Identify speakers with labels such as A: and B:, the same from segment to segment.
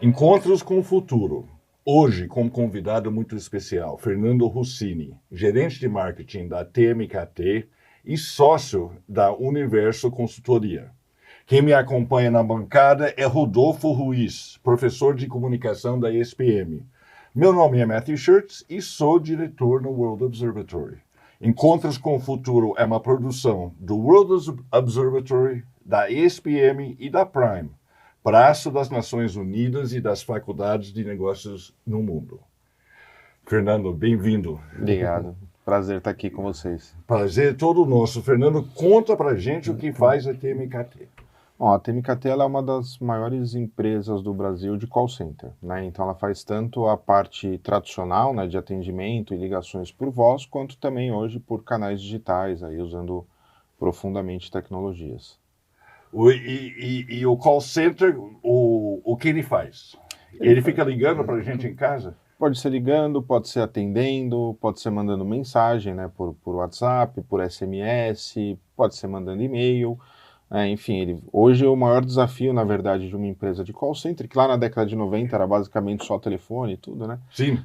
A: Encontros com o Futuro. Hoje, com um convidado muito especial, Fernando Russini, gerente de marketing da TMKT e sócio da Universo Consultoria. Quem me acompanha na bancada é Rodolfo Ruiz, professor de comunicação da ESPM. Meu nome é Matthew Schurtz e sou diretor no World Observatory. Encontros com o Futuro é uma produção do World Observatory, da ESPM e da Prime, braço das Nações Unidas e das faculdades de negócios no mundo. Fernando, bem-vindo.
B: Obrigado. Prazer estar aqui com vocês.
A: Prazer todo nosso. Fernando, conta pra gente o que faz a TMKT.
B: Bom, a TMKT ela é uma das maiores empresas do Brasil de call center, né? Então ela faz tanto a parte tradicional, né, de atendimento e ligações por voz, quanto também hoje por canais digitais, aí usando profundamente tecnologias.
A: E o call center, o que ele faz? Ele fica ligando pra gente em casa?
B: Pode ser ligando, pode ser atendendo, pode ser mandando mensagem, né, por WhatsApp, por SMS, pode ser mandando e-mail. Enfim, hoje o maior desafio, na verdade, de uma empresa de call center, que lá na década de 90 era basicamente só telefone e tudo, né?
A: Sim.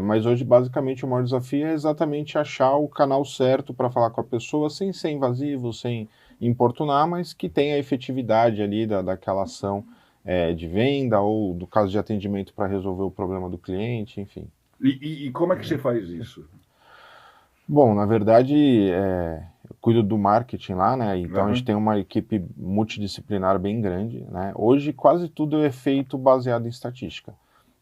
B: Mas hoje, basicamente, o maior desafio é exatamente achar o canal certo para falar com a pessoa, sem ser invasivo, sem importunar, mas que tenha a efetividade ali daquela ação de venda ou do caso de atendimento para resolver o problema do cliente, enfim.
A: E como é que você faz isso?
B: Bom, na verdade, eu cuido do marketing lá, né? Então a gente tem uma equipe multidisciplinar bem grande, né? Hoje quase tudo é feito baseado em estatística,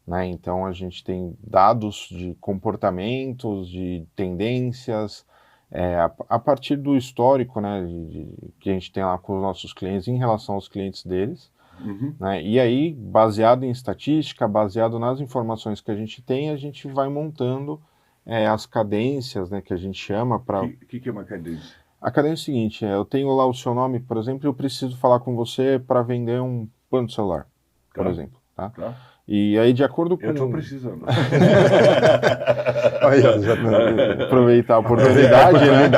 B: né? Então a gente tem dados de comportamentos, de tendências, a partir do histórico, né? Que a gente tem lá com os nossos clientes em relação aos clientes deles, né? E aí, baseado em estatística, baseado nas informações que a gente vai montando as cadências, né, que a gente chama para...
A: O que é uma cadência?
B: A cadência é o seguinte, eu tenho lá o seu nome, por exemplo, eu preciso falar com você para vender um plano de celular, por exemplo, tá? E aí, de acordo com...
A: Eu estou precisando.
B: Aproveitar a oportunidade, né?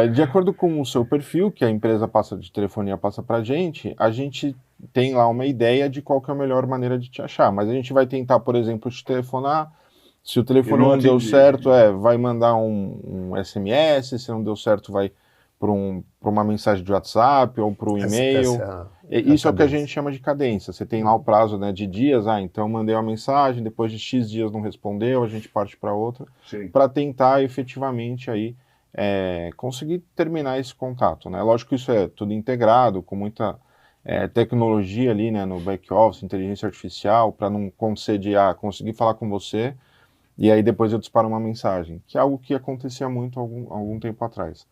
B: De acordo com o seu perfil, que a empresa de telefonia passa para a gente tem lá uma ideia de qual que é a melhor maneira de te achar. Mas a gente vai tentar, por exemplo, te telefonar. Se o telefone não deu certo, vai mandar um SMS. Se não deu certo, vai para uma mensagem de WhatsApp ou para um e-mail. Isso é o que a gente chama de cadência. Você tem lá o prazo, né, de dias. Então mandei uma mensagem, depois de X dias não respondeu, a gente parte para outra, para tentar efetivamente aí conseguir terminar esse contato, né? Lógico que isso é tudo integrado, com muita tecnologia ali, né, no back-office, inteligência artificial, para não acontecer de conseguir falar com você e aí depois eu disparo uma mensagem, que é algo que acontecia muito algum tempo atrás.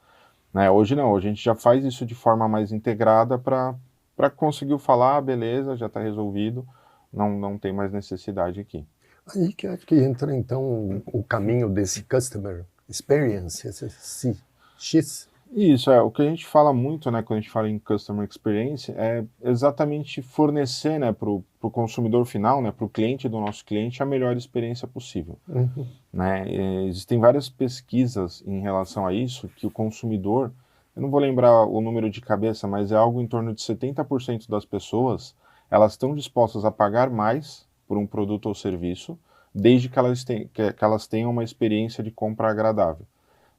B: Né? Hoje não, hoje a gente já faz isso de forma mais integrada para conseguir falar, beleza, já está resolvido, não tem mais necessidade aqui.
C: Aí que acho que entra então o caminho desse Customer Experience, esse X.
B: Isso, o que a gente fala muito, né, quando a gente fala em Customer Experience, é exatamente fornecer, né, para o consumidor final, né, para o cliente do nosso cliente, a melhor experiência possível. Né? Existem várias pesquisas em relação a isso, que o consumidor, eu não vou lembrar o número de cabeça, mas é algo em torno de 70% das pessoas, elas estão dispostas a pagar mais por um produto ou serviço, desde que elas tenham uma experiência de compra agradável.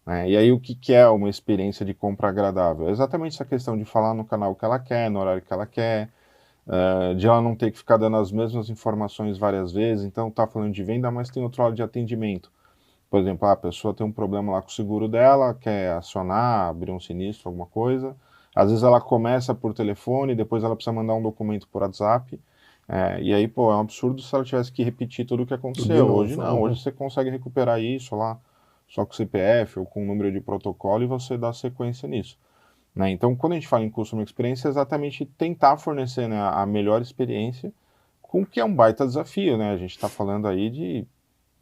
B: E aí o que é uma experiência de compra agradável? É exatamente essa questão de falar no canal que ela quer, no horário que ela quer, de ela não ter que ficar dando as mesmas informações várias vezes. Então tá falando de venda, mas tem outro lado de atendimento. Por exemplo, a pessoa tem um problema lá com o seguro dela, quer acionar, abrir um sinistro, alguma coisa. Às vezes ela começa por telefone, depois ela precisa mandar um documento por WhatsApp. E aí, é um absurdo se ela tivesse que repetir tudo o que aconteceu. Hoje não, hoje você consegue recuperar isso lá, só com o CPF ou com o número de protocolo e você dá sequência nisso. Né? Então, quando a gente fala em Customer Experience, é exatamente tentar fornecer, né, a melhor experiência, com o que é um baita desafio. Né? A gente está falando aí de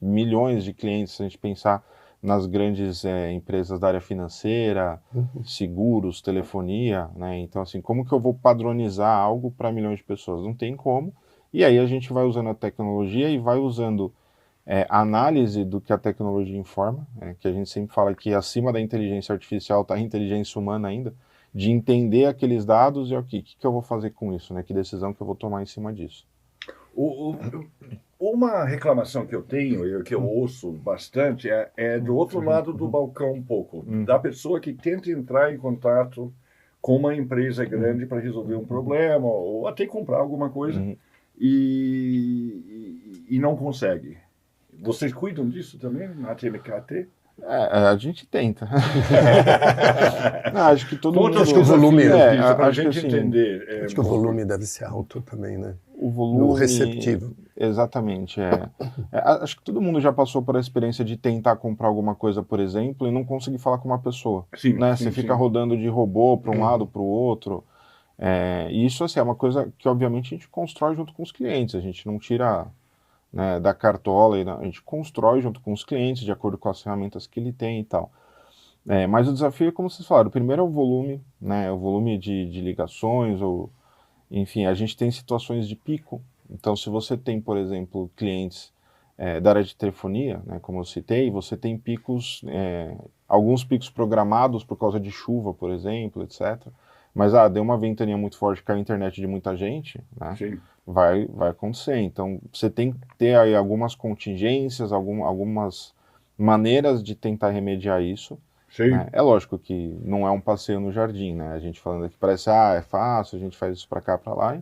B: milhões de clientes, se a gente pensar nas grandes empresas da área financeira, seguros, telefonia. Né? Então, assim, como que eu vou padronizar algo para milhões de pessoas? Não tem como. E aí a gente vai usando a tecnologia e vai usando análise do que a tecnologia informa, que a gente sempre fala que acima da inteligência artificial está a inteligência humana ainda. de entender aqueles dados e o que eu vou fazer com isso, né? Que decisão que eu vou tomar em cima disso.
A: Uma reclamação que eu tenho e que eu ouço bastante é do outro lado do balcão um pouco, da pessoa que tenta entrar em contato com uma empresa grande para resolver um problema ou até comprar alguma coisa e não consegue. Vocês cuidam disso também na TMKT?
B: A gente tenta. Não, acho que todo mundo...
C: Acho que o volume...
A: para a gente
B: assim,
A: entender.
C: Acho que o volume deve ser alto também, né?
B: O volume...
C: No receptivo.
B: Exatamente, acho que todo mundo já passou por a experiência de tentar comprar alguma coisa, por exemplo, e não conseguir falar com uma pessoa.
A: Sim,
B: né?
A: Sim,
B: Você fica
A: sim.
B: rodando de robô para um lado, para o outro. E isso assim, é uma coisa que, obviamente, a gente constrói junto com os clientes. A gente não tira... né, da cartola, a gente constrói junto com os clientes, de acordo com as ferramentas que ele tem e tal. Mas o desafio é como vocês falaram, o primeiro é o volume, né, o volume de ligações, ou, enfim, a gente tem situações de pico. Então, se você tem, por exemplo, clientes da área de telefonia, né, como eu citei, você tem picos, alguns picos programados por causa de chuva, por exemplo, etc. Mas, deu uma ventania muito forte, caiu a internet de muita gente, né?
A: Sim.
B: Vai acontecer. Então, você tem que ter aí algumas contingências, algumas maneiras de tentar remediar isso.
A: Sim.
B: Né? É lógico que não é um passeio no jardim, né? A gente falando aqui parece, é fácil, a gente faz isso para cá, para lá.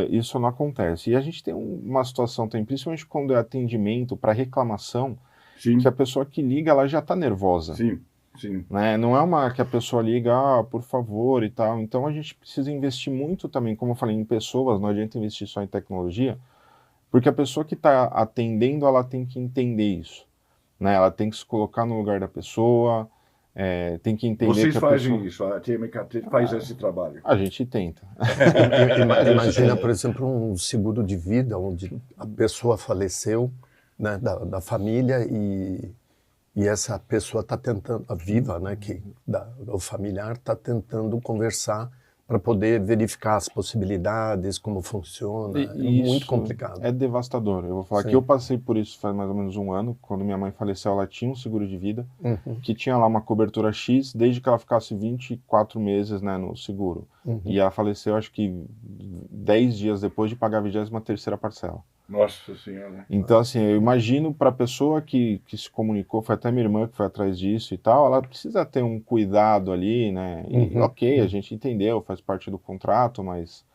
B: Isso não acontece. E a gente tem uma situação, principalmente quando é atendimento para reclamação,
A: Sim.
B: que a pessoa que liga, ela já está nervosa.
A: Sim. Sim.
B: Né? Não é uma que a pessoa liga, por favor e tal. Então a gente precisa investir muito também, como eu falei, em pessoas, não adianta investir só em tecnologia, porque a pessoa que está atendendo, ela tem que entender isso. Né? Ela tem que se colocar no lugar da pessoa, tem que entender
A: Vocês
B: que a
A: fazem
B: pessoa...
A: isso, a TMKT faz esse trabalho.
B: A gente tenta.
C: Imagina, por exemplo, um seguro de vida onde a pessoa faleceu, né, da família e essa pessoa está tentando, a viva, né, o familiar está tentando conversar para poder verificar as possibilidades, como funciona. É muito complicado.
B: É devastador. Eu vou falar que eu passei por isso faz mais ou menos um ano. Quando minha mãe faleceu, ela tinha um seguro de vida que tinha lá uma cobertura X, desde que ela ficasse 24 meses, né, no seguro. E ela faleceu, acho que 10 dias depois de pagar a 23ª parcela.
A: Nossa Senhora.
B: Então, assim, eu imagino para a pessoa que se comunicou, foi até minha irmã que foi atrás disso e tal, ela precisa ter um cuidado ali, né? E, ok, a gente entendeu, faz parte do contrato, mas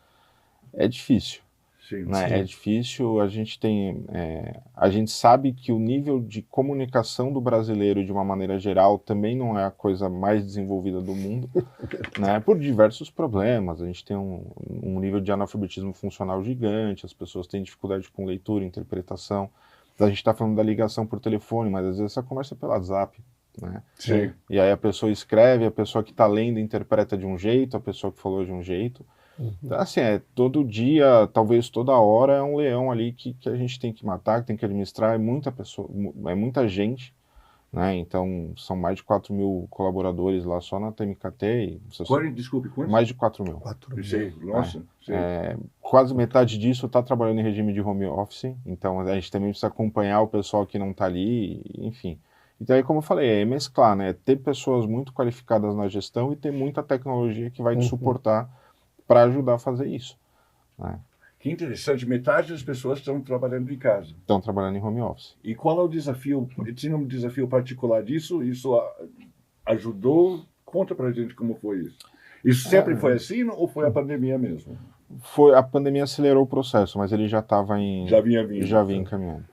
B: é difícil.
A: Sim,
B: né?
A: sim.
B: É difícil, a gente sabe que o nível de comunicação do brasileiro, de uma maneira geral, também não é a coisa mais desenvolvida do mundo, né? Por diversos problemas. A gente tem um nível de analfabetismo funcional gigante, as pessoas têm dificuldade com leitura, interpretação. A gente está falando da ligação por telefone, mas às vezes essa conversa é pelo WhatsApp, né?
A: Sim.
B: E aí a pessoa escreve, a pessoa que está lendo interpreta de um jeito, a pessoa que falou de um jeito. Então, assim, todo dia, talvez toda hora, é um leão ali que a gente tem que matar, que tem que administrar, é muita pessoa, é muita gente, né? Então, são mais de 4 mil colaboradores lá só na TMKT.
A: Desculpe, quantos?
B: Mais de 4 mil.
C: 4 mil.
A: Sei, nossa.
B: Quase metade disso está trabalhando em regime de home office, então a gente também precisa acompanhar o pessoal que não está ali, enfim. Então, aí, como eu falei, é mesclar, né? Ter pessoas muito qualificadas na gestão e ter muita tecnologia que vai te suportar para ajudar a fazer isso. Né?
A: Que interessante, metade das pessoas estão trabalhando em casa.
B: Estão trabalhando em home office.
A: E qual é o desafio? Tinha um desafio particular disso? Isso ajudou? Conta pra gente como foi isso. Isso sempre foi assim ou foi a pandemia mesmo?
B: A pandemia acelerou o processo, mas ele já estava
A: Já vinha vindo.
B: Já vinha encaminhando.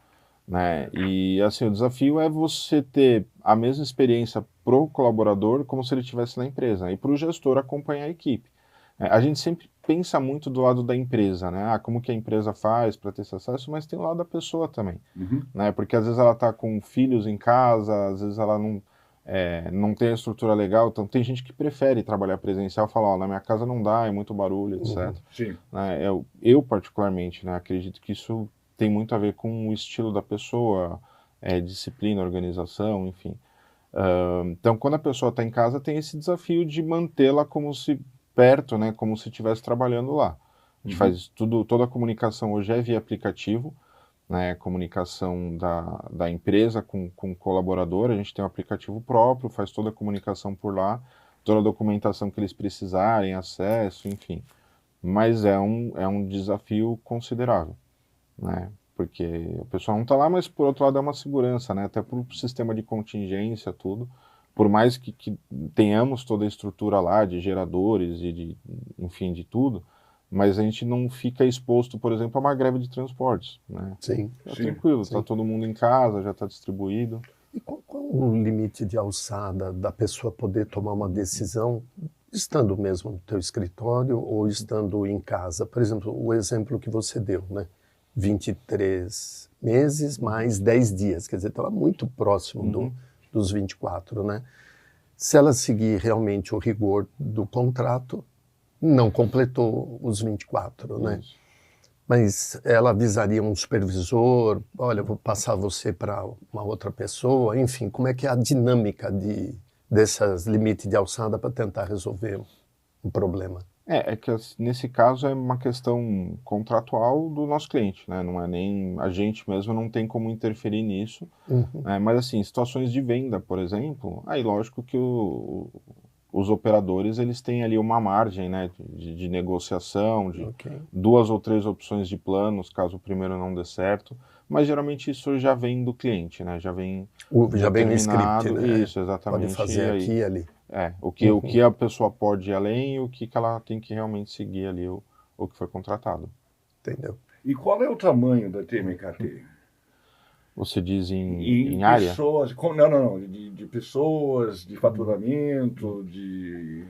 B: Né? E assim, o desafio é você ter a mesma experiência pro colaborador como se ele estivesse na empresa, e para o gestor acompanhar a equipe. A gente sempre pensa muito do lado da empresa, né? Como que a empresa faz para ter esse acesso, mas tem o lado da pessoa também, né? Porque às vezes ela está com filhos em casa, às vezes ela não tem a estrutura legal, então tem gente que prefere trabalhar presencial e falar, na minha casa não dá, é muito barulho, etc.
A: Sim.
B: Né? Eu particularmente, né, acredito que isso tem muito a ver com o estilo da pessoa, disciplina, organização, enfim. Então, quando a pessoa está em casa, tem esse desafio de mantê-la como se perto, né, como se estivesse trabalhando lá. A gente faz toda a comunicação hoje é via aplicativo, né, comunicação da empresa com o colaborador, a gente tem um aplicativo próprio, faz toda a comunicação por lá, toda a documentação que eles precisarem, acesso, enfim. Mas é um desafio considerável, né? Porque a pessoa não está lá, mas por outro lado é uma segurança, né? Até para o sistema de contingência, tudo. Por mais que tenhamos toda a estrutura lá de geradores e enfim, de tudo, mas a gente não fica exposto, por exemplo, a uma greve de transportes, né?
C: Sim.
B: Tranquilo, está todo mundo em casa, já está distribuído.
C: E qual o limite de alçada da pessoa poder tomar uma decisão estando mesmo no teu escritório ou estando em casa? Por exemplo, o exemplo que você deu, né? 23 meses mais 10 dias, quer dizer, estava muito próximo dos 24, né? Se ela seguir realmente o rigor do contrato, não completou os 24, né? Mas ela avisaria um supervisor, olha, vou passar você para uma outra pessoa, enfim, como é que é a dinâmica dessas limites de alçada para tentar resolver um problema?
B: É que nesse caso é uma questão contratual do nosso cliente, né? Não é nem a gente mesmo não tem como interferir nisso, né? Mas assim, situações de venda, por exemplo, aí lógico que os operadores eles têm ali uma margem, né, de negociação, de 2 ou 3 opções de planos, caso o primeiro não dê certo, mas geralmente isso já vem do cliente, né? Já vem
C: no script, né?
B: Isso, exatamente.
C: Pode fazer
B: aí,
C: aqui e ali.
B: o que a pessoa pode ir além e o que ela tem que realmente seguir ali, o que foi contratado.
C: Entendeu?
A: E qual é o tamanho da TMKT?
B: Você diz em área?
A: Pessoas, não, de pessoas, de faturamento, de...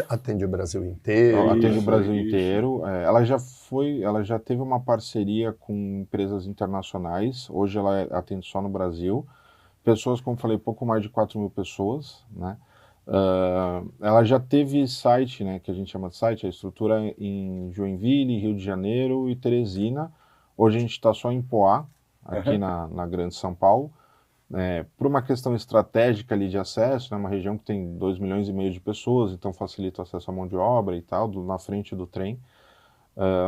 C: Atende o Brasil inteiro.
B: Atende o Brasil inteiro. Ela já teve uma parceria com empresas internacionais. Hoje ela atende só no Brasil. Pessoas, como falei, pouco mais de 4.000 pessoas, né? Ela já teve site, né, que a gente chama de site, a estrutura em Joinville, Rio de Janeiro e Teresina. Hoje a gente está só em Poá, aqui na Grande São Paulo. Por uma questão estratégica ali de acesso, né, uma região que tem 2,5 milhões de pessoas, então facilita o acesso à mão de obra e tal, na frente do trem.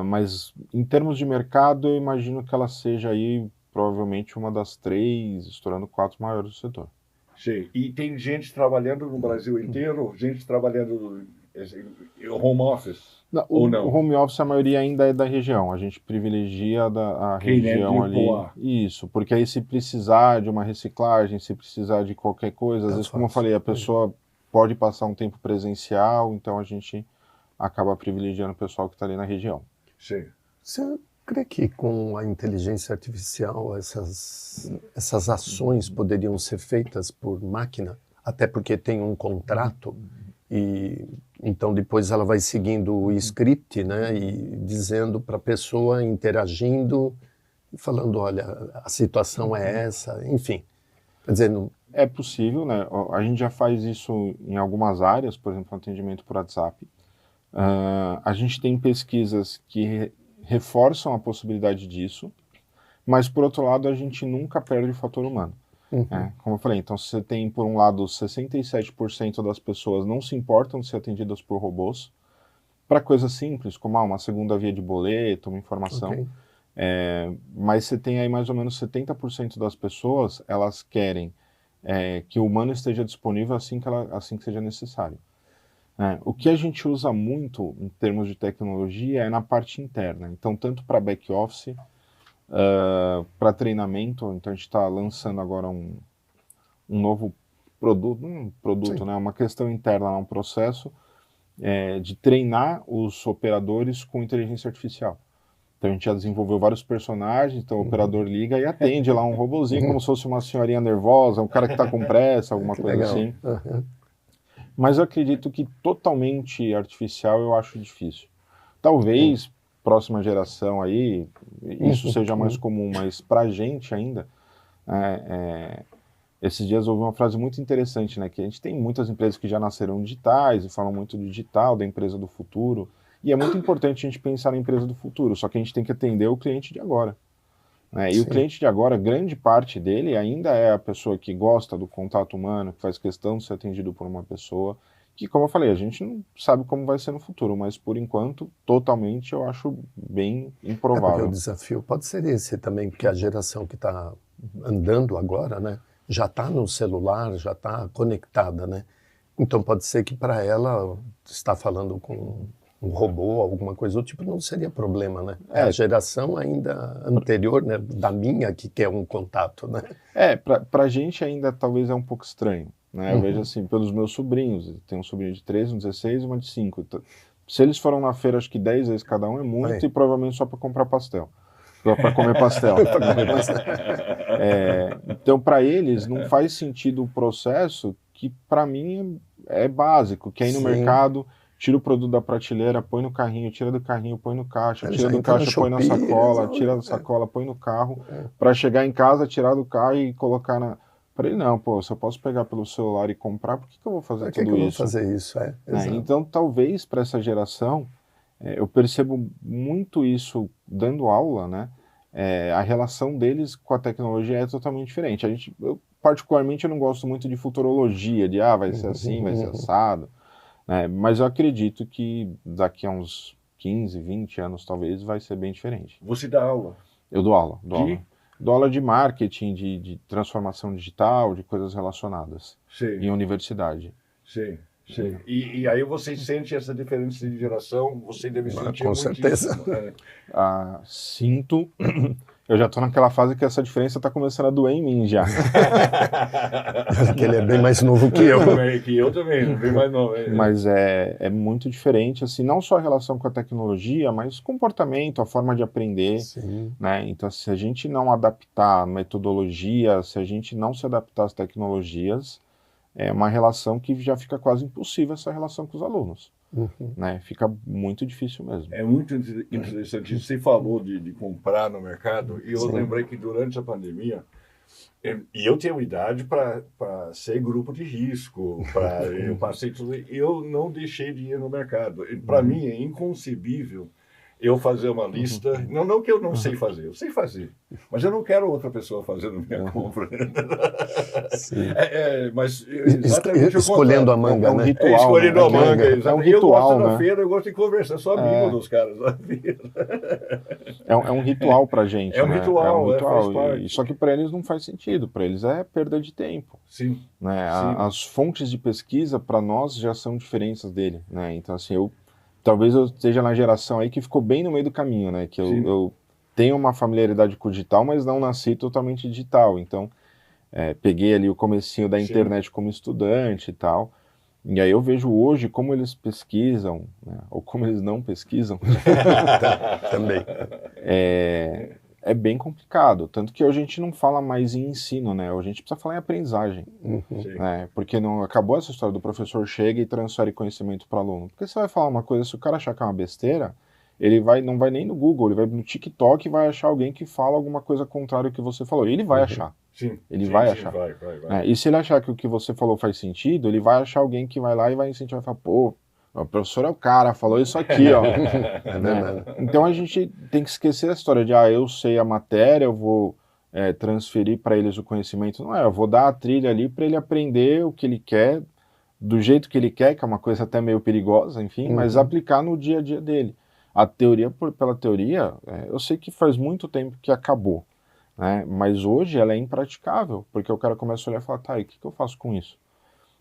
B: Mas em termos de mercado, eu imagino que ela seja aí provavelmente uma das 3, estourando 4 maiores do setor.
A: Sim. E tem gente trabalhando no Brasil inteiro, gente trabalhando home office? Ou não?
B: O home office, a maioria ainda é da região. A gente privilegia a região ali. Isso, porque aí se precisar de uma reciclagem, se precisar de qualquer coisa, às vezes, como eu falei, a pessoa pode passar um tempo presencial, então a gente acaba privilegiando o pessoal que está ali na região.
A: Sim.
C: Você crê que com a inteligência artificial essas ações poderiam ser feitas por máquina? Até porque tem um contrato e então depois ela vai seguindo o script, né, e dizendo para a pessoa, interagindo, falando, olha, a situação é essa, enfim. Quer dizer,
B: é possível, né? A gente já faz isso em algumas áreas, por exemplo, atendimento por WhatsApp. A gente tem pesquisas que reforçam a possibilidade disso, mas por outro lado a gente nunca perde o fator humano. Como eu falei, então você tem por um lado 67% das pessoas não se importam de ser atendidas por robôs, para coisas simples, como uma segunda via de boleto, uma informação, mas você tem aí mais ou menos 70% das pessoas, elas querem que o humano esteja disponível assim que seja necessário. O que a gente usa muito em termos de tecnologia é na parte interna, então tanto para back-office, para treinamento, então a gente está lançando agora um novo produto, né, uma questão interna, um processo de treinar os operadores com inteligência artificial. Então a gente já desenvolveu vários personagens, então o operador liga e atende lá um robozinho como se fosse uma senhorinha nervosa, um cara que está com pressa, alguma coisa
C: legal.
B: Assim. Mas eu acredito que totalmente artificial eu acho difícil. Talvez, próxima geração aí, isso seja mais comum, mas pra gente ainda, esses dias houve uma frase muito interessante, né, que a gente tem muitas empresas que já nasceram digitais e falam muito do digital, da empresa do futuro, e é muito importante a gente pensar na empresa do futuro, só que a gente tem que atender o cliente de agora. E o cliente de agora, grande parte dele ainda é a pessoa que gosta do contato humano, que faz questão de ser atendido por uma pessoa, que, como eu falei, a gente não sabe como vai ser no futuro, mas por enquanto, totalmente, eu acho bem improvável.
C: Porque o desafio pode ser esse também, porque a geração que está andando agora, né, já está no celular, já está conectada, né? Então pode ser que para ela estar falando com um robô, alguma coisa do tipo, não seria problema, né? É a geração ainda anterior, né, da minha que quer um contato, né?
B: Pra gente ainda talvez é um pouco estranho, né? Eu vejo assim, pelos meus sobrinhos, tem um sobrinho de 13, um 16 e uma de 5. Então, se eles foram na feira, acho que 10 vezes cada um é muito, e provavelmente só para comprar pastel. Para comer pastel. Então, para eles, não faz sentido o processo que, para mim, é básico, que é ir no mercado, tira o produto da prateleira, põe no carrinho, tira do carrinho, põe no caixa, tira do caixa, põe na sacola, tira da sacola, põe no carro, para chegar em casa, tirar do carro e colocar na... Para ele, não, pô, se eu posso pegar pelo celular e comprar, por que eu vou fazer tudo isso?
C: Por que eu vou fazer isso?
B: Então, talvez, para essa geração, eu percebo muito isso dando aula, né? A relação deles com a tecnologia é totalmente diferente. Eu, particularmente, eu não gosto muito de futurologia, de vai ser assim, vai ser assado. Mas eu acredito que daqui a uns 15, 20 anos, talvez, vai ser bem diferente.
A: Você dá aula?
B: Eu dou aula. Dou aula de marketing, de transformação digital, de coisas relacionadas.
A: Sim.
B: Em universidade.
A: Sim. Sim. E aí você sente essa diferença de geração, você deve sentir
C: com
A: muito
C: certeza.
A: Isso,
B: sinto. Eu já estou naquela fase que essa diferença está começando a doer em mim já.
C: Que ele é bem mais novo que eu.
A: Que eu também, bem mais novo.
B: Mas é muito diferente, assim, não só a relação com a tecnologia, mas comportamento, a forma de aprender.
C: Sim.
B: Né? Então, se a gente não adaptar a metodologia, se a gente não se adaptar às tecnologias, é uma relação que já fica quase impossível, essa relação com os alunos. Né? Fica muito difícil mesmo.
A: É muito interessante. Você falou de comprar no mercado, e eu lembrei que durante a pandemia, e eu tenho idade para ser grupo de risco, eu passei tudo, eu não deixei de ir no mercado. Para mim é inconcebível eu fazer uma lista, não que eu não sei fazer, eu sei fazer, mas eu não quero outra pessoa fazendo minha compra.
C: Sim.
A: Mas
C: escolhendo a manga,
B: é um ritual,
A: escolhendo a manga,
B: é um ritual,
A: eu gosto
B: né?
A: na feira, eu gosto de conversar, sou amigo dos caras na feira.
B: É um ritual pra gente,
A: é um ritual, faz
B: e
A: parte.
B: só que para eles não faz sentido, para eles é perda de tempo.
A: Sim.
B: Né?
A: Sim.
B: As fontes de pesquisa para nós já são diferentes dele, né? Então assim, talvez eu esteja na geração aí que ficou bem no meio do caminho, né? Que eu tenho uma familiaridade com o digital, mas não nasci totalmente digital. Então, peguei ali o comecinho da internet como estudante e tal. E aí eu vejo hoje como eles pesquisam, né? Ou como eles não pesquisam.
C: Também.
B: É bem complicado. Tanto que hoje a gente não fala mais em ensino, né? Hoje a gente precisa falar em aprendizagem. Né? Porque não acabou essa história do professor chega e transfere conhecimento para o aluno. Porque você vai falar uma coisa, se o cara achar que é uma besteira, ele não vai nem no Google, ele vai no TikTok e vai achar alguém que fala alguma coisa contrária ao que você falou. E ele vai achar.
A: Sim.
B: Ele vai
A: sim,
B: achar.
A: Vai.
B: E se ele achar que o que você falou faz sentido, ele vai achar alguém que vai lá e vai incentivar e falar, pô, o professor é o cara, falou isso aqui, ó. Né? Então a gente tem que esquecer a história de, eu sei a matéria, eu vou transferir para eles o conhecimento. Não eu vou dar a trilha ali para ele aprender o que ele quer, do jeito que ele quer, que é uma coisa até meio perigosa, enfim, mas aplicar no dia a dia dele. A teoria, pela teoria, eu sei que faz muito tempo que acabou, né? Mas hoje ela é impraticável, porque o cara começa a olhar e fala, tá, e o que eu faço com isso?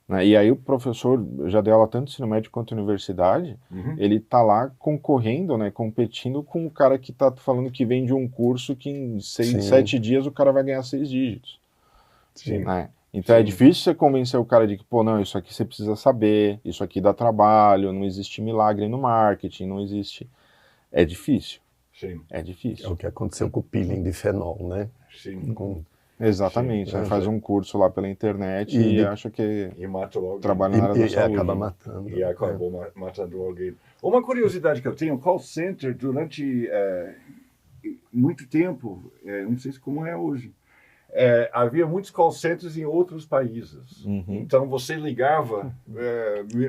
B: Né? E aí o professor, já deu aula tanto no ensino médio quanto na universidade, ele tá lá concorrendo, né, competindo com o cara que tá falando que vende um curso que em 7 dias o cara vai ganhar 6 dígitos. Né? Então é difícil você convencer o cara de que, pô, não, isso aqui você precisa saber, isso aqui dá trabalho, não existe milagre no marketing, não existe... É difícil.
A: Sim.
B: É difícil.
C: É o que aconteceu com o peeling de fenol, né?
A: Sim.
B: Exatamente, né? Faz um curso lá pela internet e acha que
A: mata logo
B: trabalha na área da saúde.
C: E acaba matando.
A: E acabou matando alguém. Uma curiosidade que eu tenho, call center durante muito tempo, não sei como é hoje, havia muitos call centers em outros países. Então você ligava,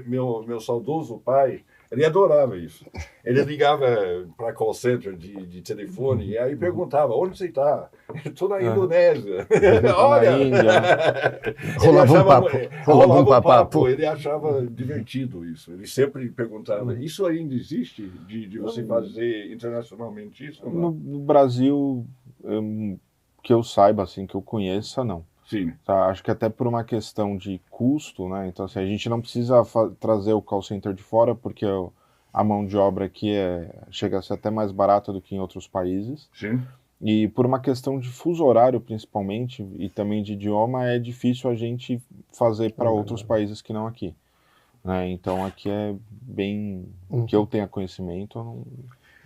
A: meu saudoso pai, ele adorava isso. Ele ligava para call center de telefone e aí perguntava, onde você está? Estou na Indonésia. Olha!
B: Na Índia.
C: Rolava um papo.
A: Ele achava divertido isso. Ele sempre perguntava, isso ainda existe? De você fazer internacionalmente isso? Ou não?
B: No Brasil, que eu saiba, assim, que eu conheça, não.
A: Sim.
B: Tá? Acho que até por uma questão de custo, né? Então, assim, a gente não precisa trazer o call center de fora, porque a mão de obra aqui chega a ser até mais barata do que em outros países.
A: Sim.
B: E por uma questão de fuso horário, principalmente, e também de idioma, é difícil a gente fazer para outros países que não aqui. Né? Então, aqui é bem... que eu tenha conhecimento,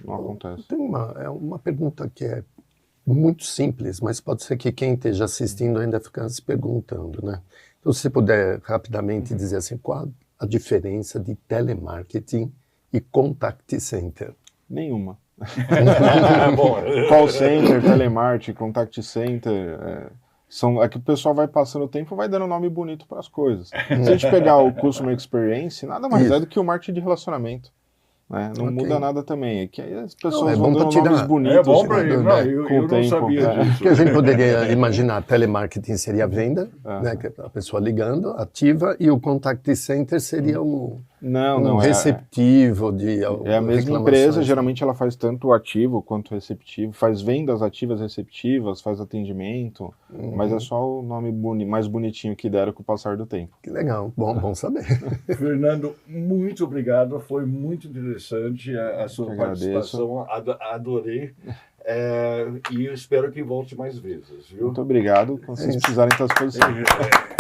B: não acontece.
C: Tem uma pergunta que é muito simples, mas pode ser que quem esteja assistindo ainda fique se perguntando, né? Então, se você puder rapidamente dizer assim, qual a diferença de telemarketing e contact center?
B: Nenhuma.
A: Bom,
B: Call center, telemarketing, contact center, é que o pessoal vai passando o tempo e vai dando nome bonito para as coisas. Se a gente pegar o Customer Experience, nada mais é do que o marketing de relacionamento. Né? Não muda nada também. É que aí as pessoas vão dando nomes bonitos.
A: É bom para ele.
B: né?
A: Eu não sabia disso.
C: Porque a gente poderia imaginar, telemarketing seria a venda, né, que a pessoa ligando, ativa, e o contact center seria um receptivo de
B: É a mesma empresa, geralmente ela faz tanto ativo quanto receptivo, faz vendas ativas, receptivas, faz atendimento, mas é só o nome mais bonitinho que deram com o passar do tempo.
C: Que legal, bom saber.
A: Fernando, muito obrigado, foi muito interessante a sua participação, adorei. E eu espero que volte mais vezes, viu?
B: Muito obrigado, quando vocês precisarem estar à disposição.